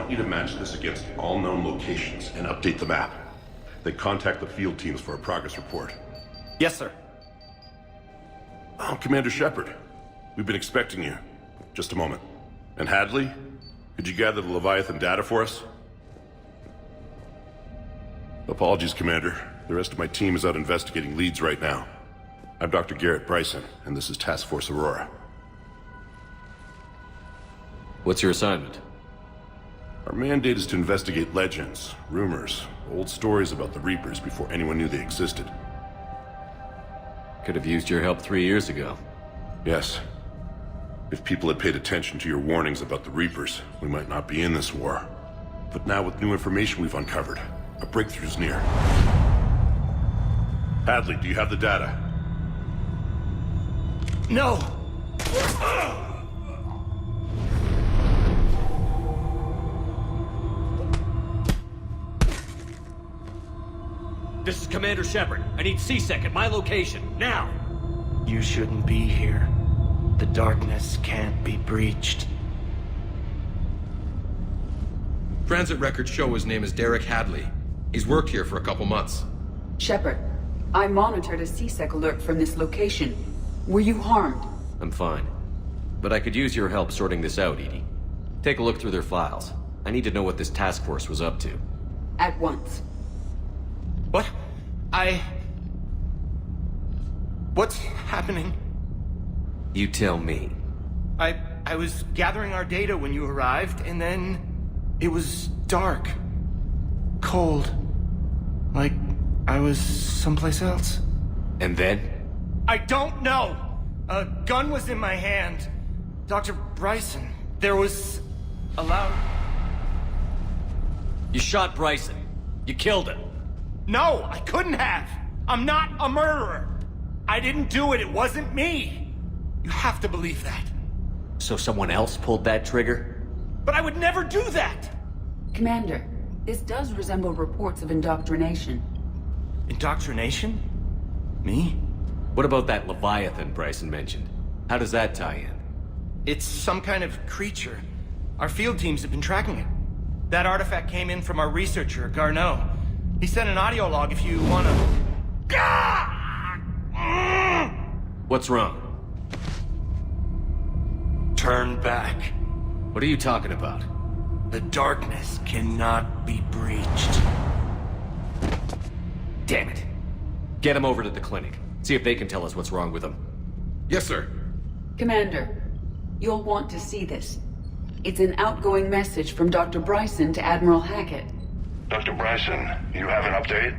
want you to match this against all known locations and update the map. Then contact the field teams for a progress report. Yes, sir. Oh, Commander Shepard. We've been expecting you. Just a moment. And Hadley? Could you gather the Leviathan data for us? Apologies, Commander. The rest of my team is out investigating leads right now. I'm Dr. Garrett Bryson, and this is Task Force Aurora. What's your assignment? Our mandate is to investigate legends, rumors, old stories about the Reapers before anyone knew they existed. Could have used your help 3 years ago. Yes. If people had paid attention to your warnings about the Reapers, we might not be in this war. But now with new information we've uncovered, a breakthrough's near. Hadley, do you have the data? No! This is Commander Shepard. I need C-Sec at my location, now! You shouldn't be here. The darkness can't be breached. Transit records show his name is Derek Hadley. He's worked here for a couple months. Shepard, I monitored a C-Sec alert from this location. Were you harmed? I'm fine. But I could use your help sorting this out, Edie. Take a look through their files. I need to know what this task force was up to. At once. What? What's happening? You tell me. I was gathering our data when you arrived, and then it was dark. Cold. Like I was someplace else. And then? I don't know! A gun was in my hand. Dr. Bryson, there was a loud... You shot Bryson. You killed him. No, I couldn't have! I'm not a murderer! I didn't do it, it wasn't me! You have to believe that. So someone else pulled that trigger? But I would never do that! Commander, this does resemble reports of indoctrination. Indoctrination? Me? What about that Leviathan Bryson mentioned? How does that tie in? It's some kind of creature. Our field teams have been tracking it. That artifact came in from our researcher, Garneau. He sent an audio log if you wanna... What's wrong? Turn back. What are you talking about? The darkness cannot be breached. Damn it. Get him over to the clinic. See if they can tell us what's wrong with him. Yes, sir. Commander, you'll want to see this. It's an outgoing message from Dr. Bryson to Admiral Hackett. Dr. Bryson, you have an update?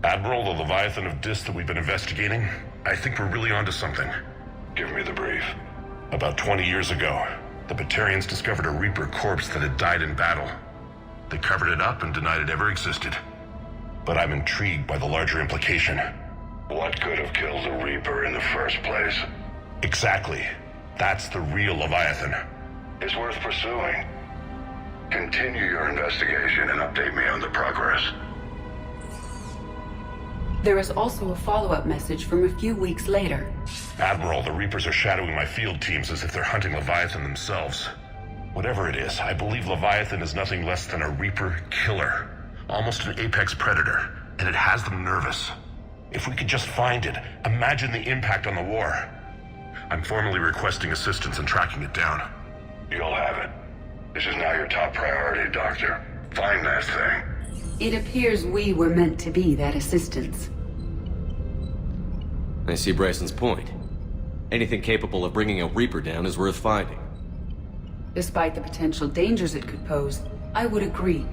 Admiral, the Leviathan of Dis that we've been investigating, I think we're really onto something. Give me the brief. About 20 years ago, the Batarians discovered a Reaper corpse that had died in battle. They covered it up and denied it ever existed. But I'm intrigued by the larger implication. What could have killed a Reaper in the first place? Exactly. That's the real Leviathan. It's worth pursuing. Continue your investigation and update me on the progress. There is also a follow-up message from a few weeks later. Admiral, the Reapers are shadowing my field teams as if they're hunting Leviathan themselves. Whatever it is, I believe Leviathan is nothing less than a Reaper killer. Almost an apex predator, and it has them nervous. If we could just find it, imagine the impact on the war. I'm formally requesting assistance in tracking it down. You'll have it. This is now your top priority, Doctor. Find that thing. It appears we were meant to be that assistance. I see Bryson's point. Anything capable of bringing a Reaper down is worth finding. Despite the potential dangers it could pose, I would agree.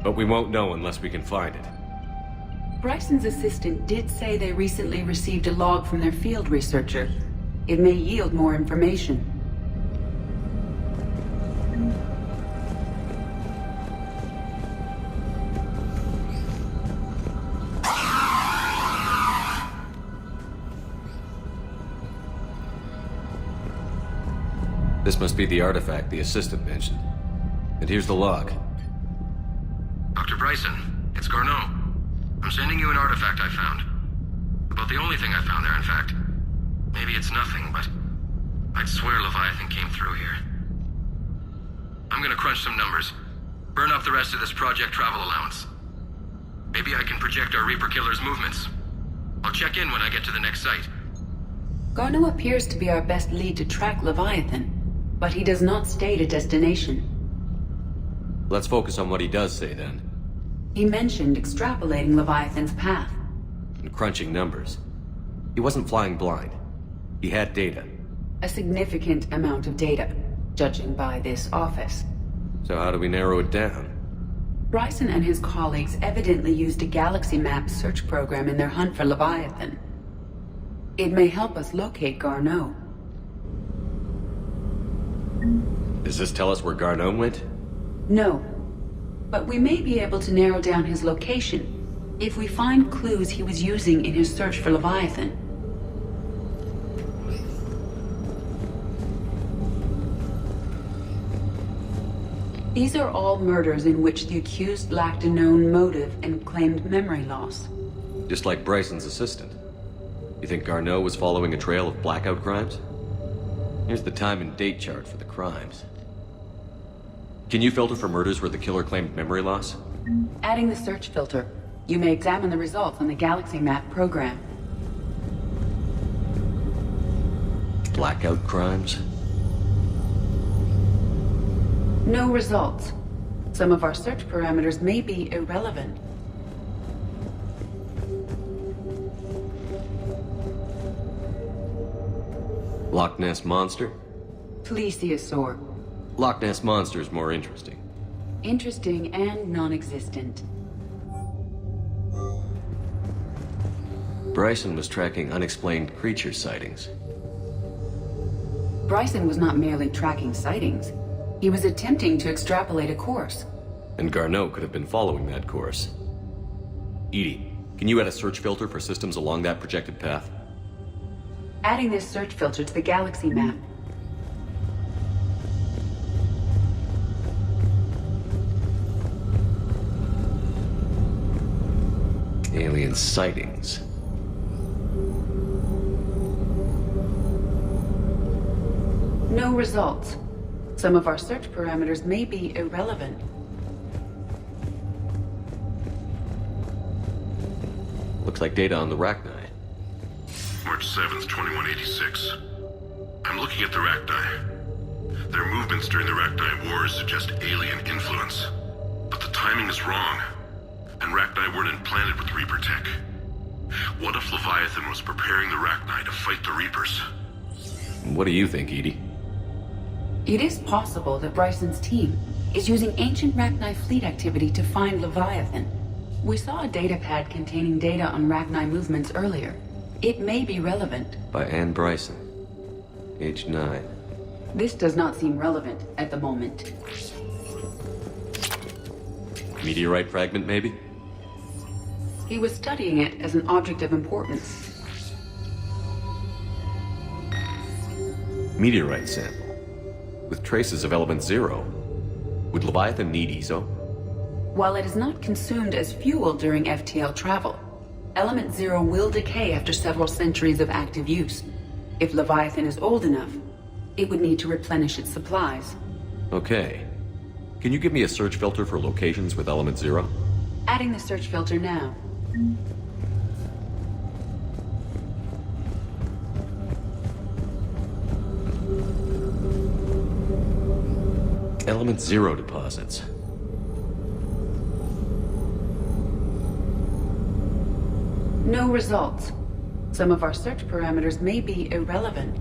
But we won't know unless we can find it. Bryson's assistant did say they recently received a log from their field researcher. It may yield more information. This must be the artifact the assistant mentioned. And here's the log. Dr. Bryson, it's Garneau. I'm sending you an artifact I found. About the only thing I found there, in fact. Maybe it's nothing, but I'd swear Leviathan came through here. I'm gonna crunch some numbers. Burn up the rest of this project travel allowance. Maybe I can project our Reaper killer's movements. I'll check in when I get to the next site. Garneau appears to be our best lead to track Leviathan, but he does not state a destination. Let's focus on what he does say, then. He mentioned extrapolating Leviathan's path. And crunching numbers. He wasn't flying blind. He had data. A significant amount of data, judging by this office. So how do we narrow it down? Bryson and his colleagues evidently used a galaxy map search program in their hunt for Leviathan. It may help us locate Garneau. Does this tell us where Garneau went? No, but we may be able to narrow down his location if we find clues he was using in his search for Leviathan. These are all murders in which the accused lacked a known motive and claimed memory loss. Just like Bryson's assistant. You think Garneau was following a trail of blackout crimes? Here's the time and date chart for the crimes. Can you filter for murders where the killer claimed memory loss? Adding the search filter, you may examine the results on the galaxy map program. Blackout crimes? No results. Some of our search parameters may be irrelevant. Loch Ness Monster? Plesiosaur. Loch Ness Monster is more interesting. Interesting and non-existent. Bryson was tracking unexplained creature sightings. Bryson was not merely tracking sightings. He was attempting to extrapolate a course. And Garneau could have been following that course. Edie, can you add a search filter for systems along that projected path? Adding this search filter to the galaxy map. Alien sightings. No results. Some of our search parameters may be irrelevant. Looks like data on the Rachni. March 7th, 2186. I'm looking at the Rachni. Their movements during the Rachni Wars suggest alien influence. But the timing is wrong. And Rachni weren't implanted with Reaper tech. What if Leviathan was preparing the Rachni to fight the Reapers? What do you think, Edie? It is possible that Bryson's team is using ancient Rachni fleet activity to find Leviathan. We saw a data pad containing data on Rachni movements earlier. It may be relevant. By Anne Bryson. Age 9. This does not seem relevant at the moment. Meteorite fragment, maybe? He was studying it as an object of importance. Meteorite sample. With traces of element 0. Would Leviathan need ESO? While it is not consumed as fuel during FTL travel, element 0 will decay after several centuries of active use. If Leviathan is old enough, it would need to replenish its supplies. Okay. Can you give me a search filter for locations with element 0? Adding the search filter now. Element 0 deposits. No results. Some of our search parameters may be irrelevant.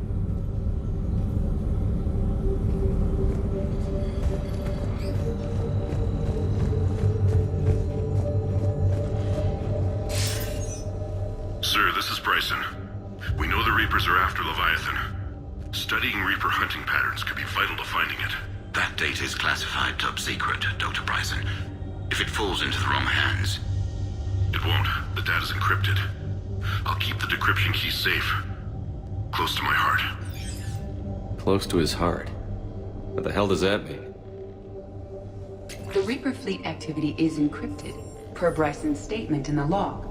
Sir, this is Bryson. We know the Reapers are after Leviathan. Studying Reaper hunting patterns could be vital to finding it. That data is classified top secret, Dr. Bryson. If it falls into the wrong hands... It won't. The data's encrypted. I'll keep the decryption key safe. Close to my heart. Close to his heart. What the hell does that mean? The Reaper fleet activity is encrypted, per Bryson's statement in the log.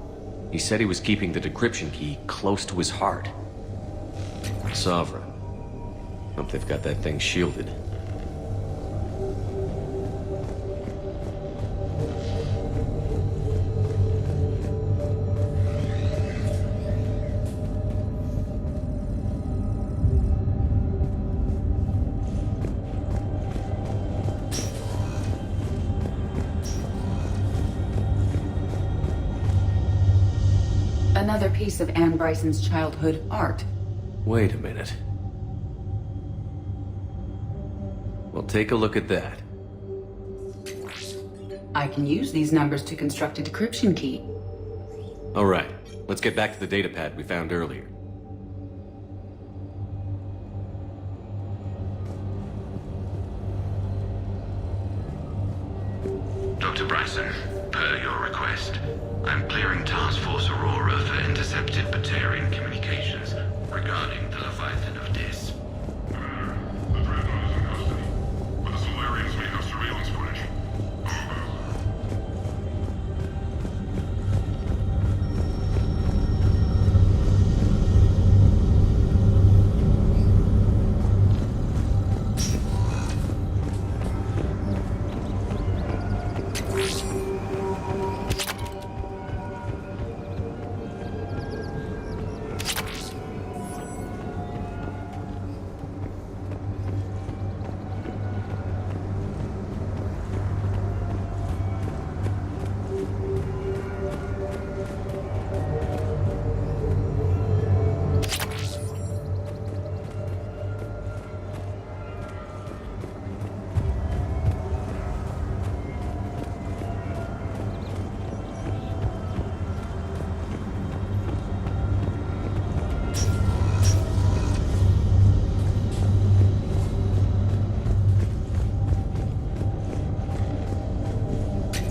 He said he was keeping the decryption key close to his heart. Sovereign. Hope they've got that thing shielded. Another piece of Anne Bryson's childhood art. Wait a minute. Well, take a look at that. I can use these numbers to construct a decryption key. All right, let's get back to the datapad we found earlier. Dr. Bryson, per your request, I'm clearing Task Force Aurora for intercepted Batarian communications regarding the Leviathan of Dis. The Dreadnought is in custody, but the Solarians may have surveillance footage.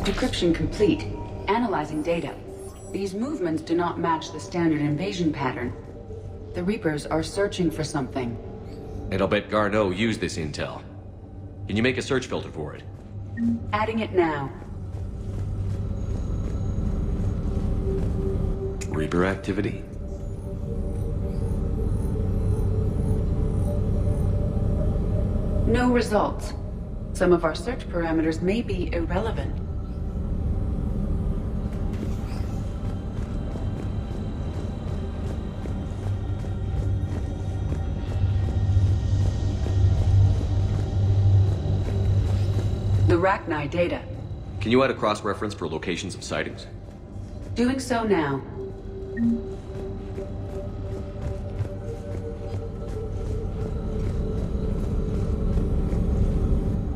Decryption complete. Analyzing data. These movements do not match the standard invasion pattern. The Reapers are searching for something. And I'll bet Garneau used this intel. Can you make a search filter for it? Adding it now. Reaper activity? No results. Some of our search parameters may be irrelevant. The Rachni data. Can you add a cross-reference for locations of sightings? Doing so now.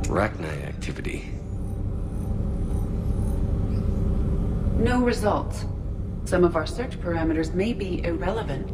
Rachni activity. No results. Some of our search parameters may be irrelevant.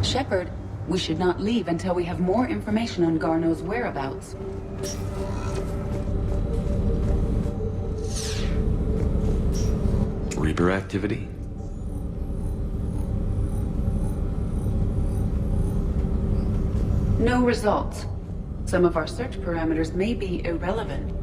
Shepard, we should not leave until we have more information on Garneau's whereabouts. Reaper activity? No results. Some of our search parameters may be irrelevant.